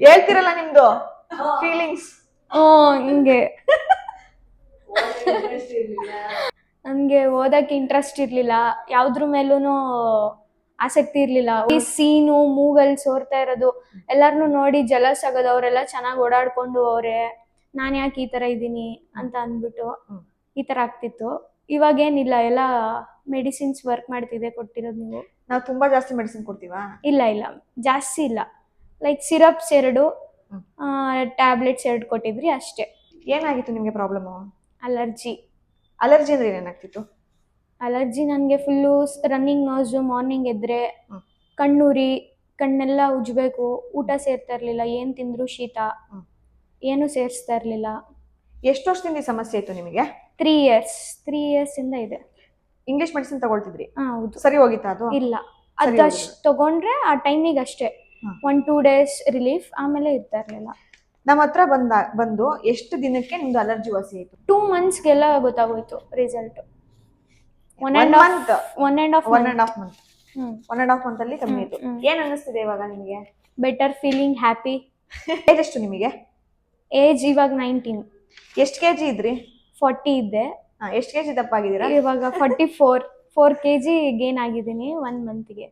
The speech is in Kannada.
ಹೇಳ್ತಿರಲ್ಲ ನಿಮ್ದು ಫೀಲಿಂಗ್ಸ್. ಹಿಂಗೆ ನನ್ಗೆ ಓದಕ್ ಇಂಟ್ರೆಸ್ಟ್ ಇರ್ಲಿಲ್ಲ, ಯಾವ್ದ್ರ ಮೇಲೂನು ಆಸಕ್ತಿ ಇರ್ಲಿಲ್ಲ. ಈ ಸೀನು ಮೂಗಲ್ ಸೋರ್ತಾ ಇರೋದು ಎಲ್ಲಾರ್ನು ನೋಡಿ ಜಲಸ್ ಆಗೋದು, ಅವರೆಲ್ಲ ಚೆನ್ನಾಗಿ ಓಡಾಡ್ಕೊಂಡು ಅವ್ರೆ, ನಾನ್ ಯಾಕೆ ಈ ತರ ಇದೀನಿ ಅಂತ ಅಂದ್ಬಿಟ್ಟು ಈ ತರ ಆಗ್ತಿತ್ತು. ಇವಾಗೇನಿಲ್ಲ, ಎಲ್ಲ ಮೆಡಿಸಿನ್ಸ್ ವರ್ಕ್ ಮಾಡ್ತಿದೆ ಕೊಟ್ಟಿರೋದು ನೀವು. ನಾವು ತುಂಬಾ ಜಾಸ್ತಿ ಮೆಡಿಸಿನ್ ಕೊಡ್ತೀವಾ? ಇಲ್ಲ ಇಲ್ಲ, ಜಾಸ್ತಿ ಇಲ್ಲ. ಲೈಕ್ ಸಿರಪ್ಸ್ 2, ಟ್ಯಾಬ್ಲೆಟ್ಸ್ 2 ಕೊಟ್ಟಿದ್ರಿ ಅಷ್ಟೇ. ಏನಾಗಿತ್ತು ನಿಮ್ಗೆ ಪ್ರಾಬ್ಲಮ್? ಅಲರ್ಜಿ. ಅಲರ್ಜಿ ಅಂದ್ರೆ ಏನಾಗ್ತಿತ್ತು? ಅಲರ್ಜಿ ನನಗೆ ಫುಲ್ಲು ರನ್ನಿಂಗ್ ನೋಸು, ಮಾರ್ನಿಂಗ್ ಎದ್ರೆ ಕಣ್ಣೂರಿ, ಕಣ್ಣೆಲ್ಲ ಉಜ್ಬೇಕು, ಊಟ ಸೇರ್ತಾ ಇರ್ಲಿಲ್ಲ, ಏನ್ ತಿಂದ್ರು ಶೀತ, ಏನು ಸೇರಿಸ್ತಾ ಇರ್ಲಿಲ್ಲ. ಎಷ್ಟು ವರ್ಷದಿಂದ ಈ ಸಮಸ್ಯೆ ಇತ್ತು ನಿಮಗೆ? 3 ಇಯರ್ಸ್ ಇಂದ ಇದೆ. ಇಂಗ್ಲಿಷ್ ಮೆಡಿಸಿನ್ ತಗೊಳ್ತಿದ್ರಿ? ಹೌದು. ಸರಿ ಹೋಗಿತ್ತಾ ಅದು? ಇಲ್ಲ, ಅದಷ್ಟು ತಗೊಂಡ್ರೆ ಆ ಟೈಮಿಗೆ ಅಷ್ಟೇ 1-2 ಡೇಸ್ ರಿಲೀಫ್, ಆಮೇಲೆ ಇರ್ತಾ ಇರ್ಲಿಲ್ಲ. ನಮ್ಮ ಹತ್ರ ಬಂದು ಎಷ್ಟು ದಿನಕ್ಕೆ ನಿಮ್ದು ಅಲರ್ಜಿ ವಾಸಿ ಆಯ್ತು? 2 ಮಂತ್ಸ್ಗೆಲ್ಲ ಗೊತ್ತಾಗೋಯ್ತು ರಿಸಲ್ಟ್. 1.5 ಮಂತ್. 1.5 ಮಂತ್. 1.5 ಮಂತ್ ಅಲ್ಲಿ ಕಮ್ಮಿ ಆಯ್ತು. ಏನ್ ಅನ್ನಿಸ್ತಿದೆ ಇವಾಗ ನಿಮಗೆ? Better feeling, happy. ಏಜ್ ಎಷ್ಟು ನಿಮಗೆ? ಏಜ್ ಇವಾಗ 19. ಎಷ್ಟು ಕೆಜಿ ಇದ್ರಿ? 40 ಇದ್ದೆ. ಎಷ್ಟು ಕೆಜಿ ದಪ್ಪ ಆಗಿದ್ದೀರಾ? ಇವಾಗ 44 kg ಗೇನ್ ಆಗಿದ್ದೀನಿ 1 ಮಂತ್ಗೆ.